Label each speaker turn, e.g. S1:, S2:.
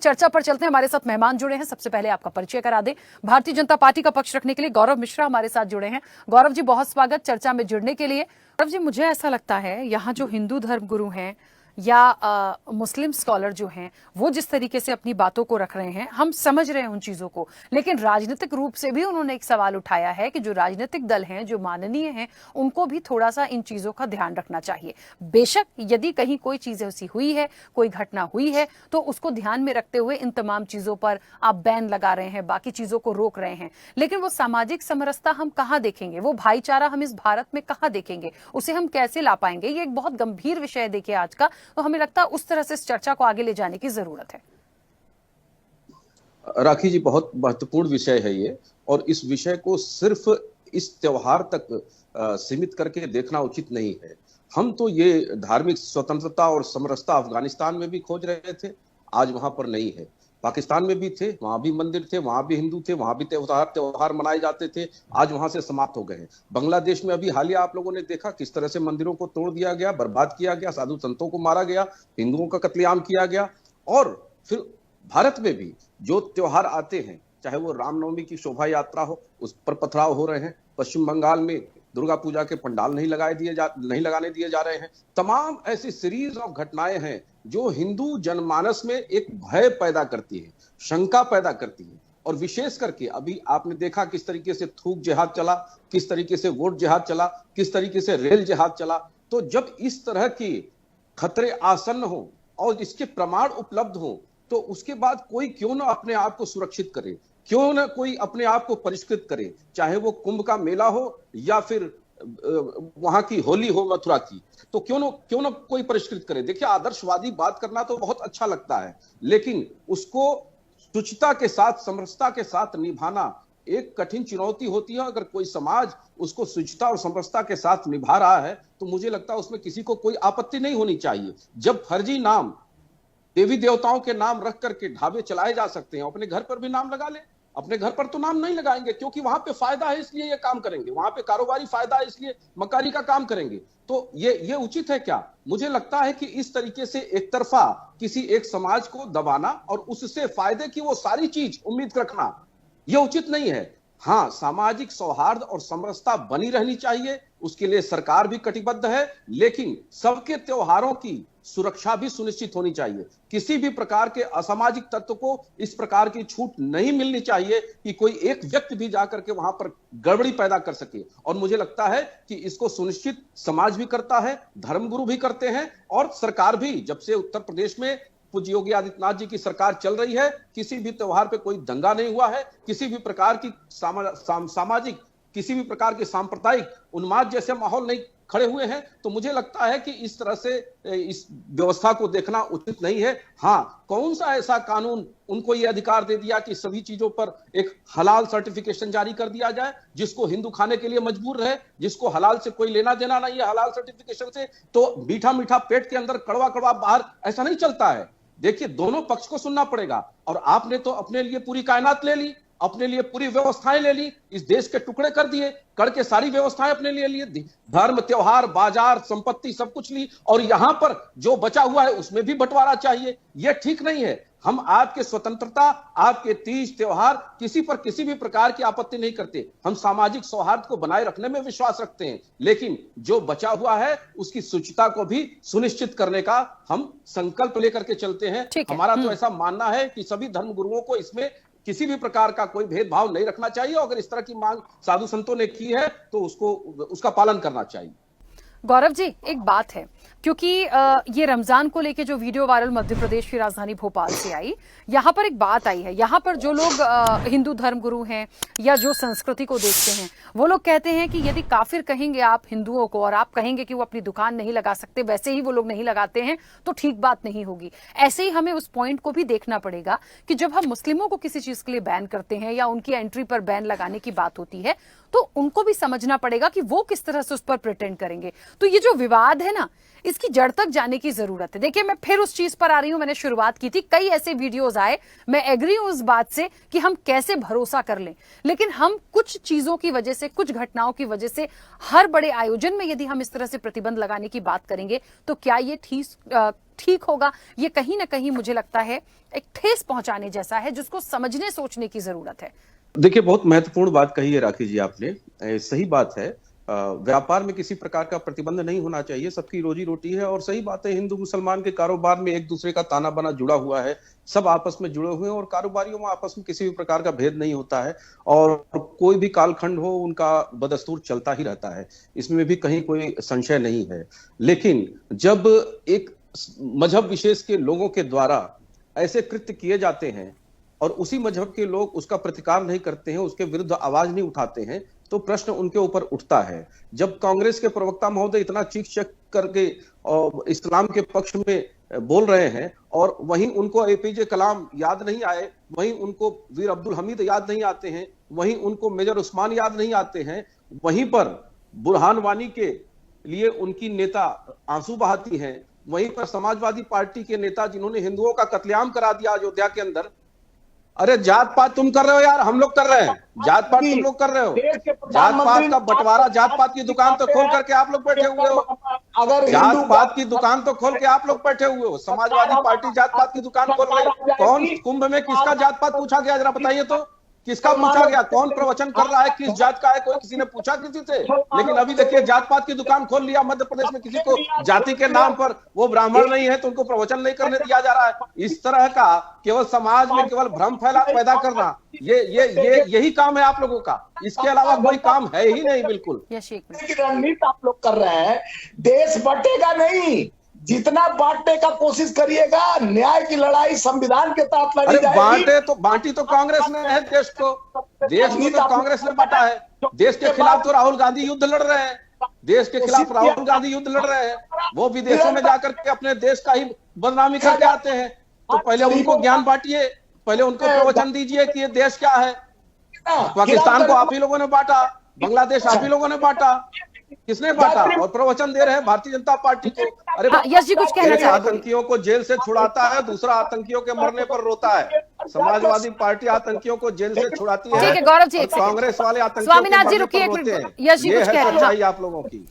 S1: चर्चा पर चलते हैं। हमारे साथ मेहमान जुड़े हैं। सबसे पहले आपका परिचय करा दें। भारतीय जनता पार्टी का पक्ष रखने के लिए गौरव मिश्रा हमारे साथ जुड़े हैं। गौरव जी, बहुत स्वागत चर्चा में जुड़ने के लिए। गौरव जी, मुझे ऐसा लगता है यहाँ जो हिंदू धर्म गुरु हैं या मुस्लिम स्कॉलर जो हैं, वो जिस तरीके से अपनी बातों को रख रहे हैं, हम समझ रहे हैं उन चीजों को, लेकिन राजनीतिक रूप से भी उन्होंने एक सवाल उठाया है कि जो राजनीतिक दल हैं, जो माननीय हैं, उनको भी थोड़ा सा इन चीजों का ध्यान रखना चाहिए। बेशक यदि कहीं कोई चीज ऐसी हुई है, कोई घटना हुई है, तो उसको ध्यान में रखते हुए इन तमाम चीजों पर आप बैन लगा रहे हैं, बाकी चीजों को रोक रहे हैं, लेकिन वो सामाजिक समरसता हम कहाँ देखेंगे, वो भाईचारा हम इस भारत में कहाँ देखेंगे, उसे हम कैसे ला पाएंगे? ये एक बहुत गंभीर विषय है देखिए आज का, तो हमें लगता है उस तरह से इस चर्चा को आगे ले जाने की जरूरत है।
S2: राखी जी, बहुत महत्वपूर्ण विषय है ये, और इस विषय को सिर्फ इस त्योहार तक सीमित करके देखना उचित नहीं है। हम तो ये धार्मिक स्वतंत्रता और समरसता अफगानिस्तान में भी खोज रहे थे, आज वहां पर नहीं है। पाकिस्तान में भी थे, वहां भी मंदिर थे, वहां भी हिंदू थे, वहां भी त्योहार मनाए जाते थे, आज वहां से समाप्त हो गए हैं। बांग्लादेश में अभी हालिया आप लोगों ने देखा किस तरह से मंदिरों को तोड़ दिया गया, बर्बाद किया गया, साधु संतों को मारा गया, हिंदुओं का कत्लेआम किया गया। और फिर भारत में भी जो त्योहार आते हैं, चाहे वो रामनवमी की शोभा यात्रा हो, उस पर पथराव हो रहे हैं। पश्चिम बंगाल में दुर्गा पूजा के पंडाल नहीं लगाने दिए जा रहे हैं। तमाम ऐसी सीरीज ऑफ घटनाएं हैं जो हिंदू जनमानस में एक भय पैदा करती है, शंका पैदा करती है। और विशेष करके अभी आपने देखा किस तरीके से थूक जिहाद चला, किस तरीके से वोट जिहाद चला, किस तरीके से रेल जिहाद चला। तो जब इस तरह की खतरे आसन्न हो और इसके प्रमाण उपलब्ध हो, तो उसके बाद कोई क्यों ना अपने आप को सुरक्षित करे, क्यों ना कोई अपने आप को परिष्कृत करे, चाहे वो कुंभ का मेला हो या फिर वहां की होली हो मथुरा की, तो क्यों ना कोई परिष्कृत करे। देखिए, आदर्शवादी बात करना तो बहुत अच्छा लगता है, लेकिन उसको शुचिता के साथ, समरसता के साथ निभाना एक कठिन चुनौती होती है। अगर कोई समाज उसको शुचिता और समरसता के साथ निभा रहा है, तो मुझे लगता है उसमें किसी को कोई आपत्ति नहीं होनी चाहिए। जब फर्जी नाम, देवी देवताओं के नाम रख करके ढाबे चलाए जा सकते हैं, अपने घर पर भी नाम लगा ले। अपने घर पर तो नाम नहीं लगाएंगे, क्योंकि वहां पे फायदा है इसलिए ये काम करेंगे, वहां पे कारोबारी फायदा है इसलिए मकारी का काम करेंगे। तो ये उचित है क्या? मुझे लगता है कि इस तरीके से एक तरफा किसी एक समाज को दबाना और उससे फायदे की वो सारी चीज उम्मीद रखना, ये उचित नहीं है। हाँ, सामाजिक सौहार्द और समरसता बनी रहनी चाहिए, उसके लिए सरकार भी कटिबद्ध है, लेकिन सबके त्योहारों की सुरक्षा भी सुनिश्चित होनी चाहिए। किसी भी प्रकार के असामाजिक तत्व को इस प्रकार की छूट नहीं मिलनी चाहिए कि कोई एक व्यक्ति भी जाकर के वहां पर गड़बड़ी पैदा कर सके। और मुझे लगता है कि इसको सुनिश्चित समाज भी करता है, धर्मगुरु भी करते हैं, और सरकार भी। जब से उत्तर प्रदेश में पूज्य योगी आदित्यनाथ जी की सरकार चल रही है, किसी भी त्योहार पे कोई दंगा नहीं हुआ है, किसी भी प्रकार की सामाजिक, किसी भी प्रकार के सांप्रदायिक उन्माद जैसे माहौल नहीं खड़े हुए हैं। तो मुझे लगता है कि इस तरह से इस व्यवस्था को देखना उचित नहीं है। हाँ, कौन सा ऐसा कानून उनको ये अधिकार दे दिया कि सभी चीजों पर एक हलाल सर्टिफिकेशन जारी कर दिया जाए, जिसको हिंदू खाने के लिए मजबूर रहे, जिसको हलाल से कोई लेना देना नहीं है हलाल सर्टिफिकेशन से, तो मीठा मीठा पेट के अंदर कड़वा कड़वा बाहर, ऐसा नहीं चलता है। देखिए, दोनों पक्ष को सुनना पड़ेगा। और आपने तो अपने लिए पूरी कायनात ले ली, अपने लिए पूरी व्यवस्थाएं ले ली, इस देश के टुकड़े कर दिए, करके सारी व्यवस्थाएं अपने लिए लिए, धर्म, त्योहार, बाजार, संपत्ति सब कुछ ली, और यहां पर जो बचा हुआ है उसमें भी बंटवारा चाहिए। यह ठीक नहीं है। हम आपके स्वतंत्रता, आपके तीज त्योहार, किसी पर किसी भी प्रकार की आपत्ति नहीं करते। हम सामाजिक सौहार्द को बनाए रखने में विश्वास रखते हैं, लेकिन जो बचा हुआ है उसकी शुचिता को भी सुनिश्चित करने का हम संकल्प लेकर के चलते हैं। हमारा तो ऐसा मानना है कि सभी धर्मगुरुओं को इसमें किसी भी प्रकार का कोई भेदभाव नहीं रखना चाहिए। अगर इस तरह की मांग साधु संतों ने की है तो उसका पालन करना चाहिए।
S1: गौरव जी, एक बात है, क्योंकि ये रमजान को लेके जो वीडियो वायरल मध्य प्रदेश की राजधानी भोपाल से आई, यहाँ पर एक बात आई है। यहाँ पर जो लोग हिंदू धर्मगुरु हैं या जो संस्कृति को देखते हैं, वो लोग कहते हैं कि यदि काफिर कहेंगे आप हिंदुओं को और आप कहेंगे कि वो अपनी दुकान नहीं लगा सकते, वैसे ही वो लोग नहीं लगाते हैं, तो ठीक बात नहीं होगी। ऐसे ही हमें उस पॉइंट को भी देखना पड़ेगा कि जब हम मुस्लिमों को किसी चीज के लिए बैन करते हैं या उनकी एंट्री पर बैन लगाने की बात होती है, तो उनको भी समझना पड़ेगा कि वो किस तरह से उस पर प्रिटेंड करेंगे। तो ये जो विवाद है ना, इसकी जड़ तक जाने की जरूरत है। देखिए, मैं फिर उस चीज पर आ रही हूं, मैंने शुरुआत की थी, कई ऐसे वीडियोस आए, मैं एग्री हूं उस बात से कि हम कैसे भरोसा कर लें, लेकिन हम कुछ चीजों की वजह से, कुछ घटनाओं की वजह से हर बड़े आयोजन में यदि हम इस तरह से प्रतिबंध लगाने की बात करेंगे तो क्या ये ठीक होगा? ये कहीं ना कहीं मुझे लगता है एक ठेस पहुंचाने जैसा है, जिसको समझने सोचने की जरूरत है।
S2: देखिए, बहुत महत्वपूर्ण बात कही है राखी जी आपने। सही बात है। व्यापार में किसी प्रकार का प्रतिबंध नहीं होना चाहिए, सबकी रोजी रोटी है। और सही बात है, हिंदू मुसलमान के कारोबार में एक दूसरे का ताना बाना जुड़ा हुआ है, सब आपस में जुड़े हुए हैं और कारोबारियों में आपस में किसी भी प्रकार का भेद नहीं होता है और कोई भी कालखंड हो उनका बदस्तूर चलता ही रहता है, इसमें भी कहीं कोई संशय नहीं है। लेकिन जब एक मजहब विशेष के लोगों के द्वारा ऐसे कृत्य किए जाते हैं और उसी मजहब के लोग उसका प्रतिकार नहीं करते हैं, उसके विरुद्ध आवाज नहीं उठाते हैं, तो प्रश्न उनके ऊपर उठता है। जब कांग्रेस के प्रवक्ता महोदय इतना चीख चीख करके और इस्लाम के पक्ष में बोल रहे हैं और वहीं उनको एपीजे कलाम याद नहीं आए, वहीं उनको वीर अब्दुल हमीद याद नहीं आते हैं, वहीं उनको मेजर उस्मान याद नहीं आते हैं, वहीं पर बुरहान वानी के लिए उनकी नेता आंसू बहाती हैं, वहीं पर समाजवादी पार्टी के नेता जिन्होंने हिंदुओं का कत्लेआम करा दिया अयोध्या के अंदर। अरे जात पात तुम कर रहे हो यार, हम लोग कर रहे हैं। जात पात तुम लोग कर रहे हो। जात पात का बंटवारा, जात पात की दुकान तो खोल करके आप लोग बैठे हुए हो।
S3: अगर
S2: जात पात की दुकान तो खोल के आप लोग बैठे हुए हो। समाजवादी पार्टी जात पात की दुकान खोल रही। कौन कुंभ में किसका जात पात पूछा गया, जरा बताइए तो? किसका पूछा गया? कौन प्रवचन कर रहा है, किस जात का है? कोई किसी ने पूछा किसी से? लेकिन अभी देखिए, जात पात की दुकान खोल लिया मध्य प्रदेश में। किसी को जाति के नाम पर, वो ब्राह्मण नहीं है तो उनको प्रवचन नहीं करने दिया जा रहा है। इस तरह का केवल समाज में केवल भ्रम पैदा करना, यही काम है आप लोगों का। इसके अलावा कोई काम है ही नहीं बिल्कुल।
S3: रणनीति आप लोग कर रहे हैं। देश बटेगा नहीं, जितना बांटने का कोशिश करिएगा, न्याय की लड़ाई संविधान के तहत लड़ी जाएगी।
S2: बांटी तो कांग्रेस ने है देश को। देश को तो कांग्रेस ने बांटा है। देश के खिलाफ तो राहुल गांधी युद्ध लड़ रहे हैं। देश के खिलाफ राहुल गांधी युद्ध लड़ रहे हैं। वो विदेशों में जाकर के अपने देश का ही बदनामी करके आते हैं। तो पहले उनको ज्ञान बांटिए, पहले उनको प्रवचन दीजिए कि ये देश क्या है। पाकिस्तान को आप ही लोगों ने बांटा, बांग्लादेश आप ही लोगों ने बांटा। किसने बांटा? और प्रवचन दे रहे हैं भारतीय जनता पार्टी को। अरे
S1: यश जी कुछ कहना चाहते हैं?
S2: आतंकियों को जेल से छुड़ाता है, दूसरा आतंकियों के मरने पर रोता है। समाजवादी पार्टी आतंकियों को जेल से छुड़ाती है।
S1: ठीक है गौरव जी,
S2: कांग्रेस वाले आतंकियों
S1: स्वामीनाथ जी रुकिए, यश जी कुछ कह रहे हैं
S2: आप लोगों की।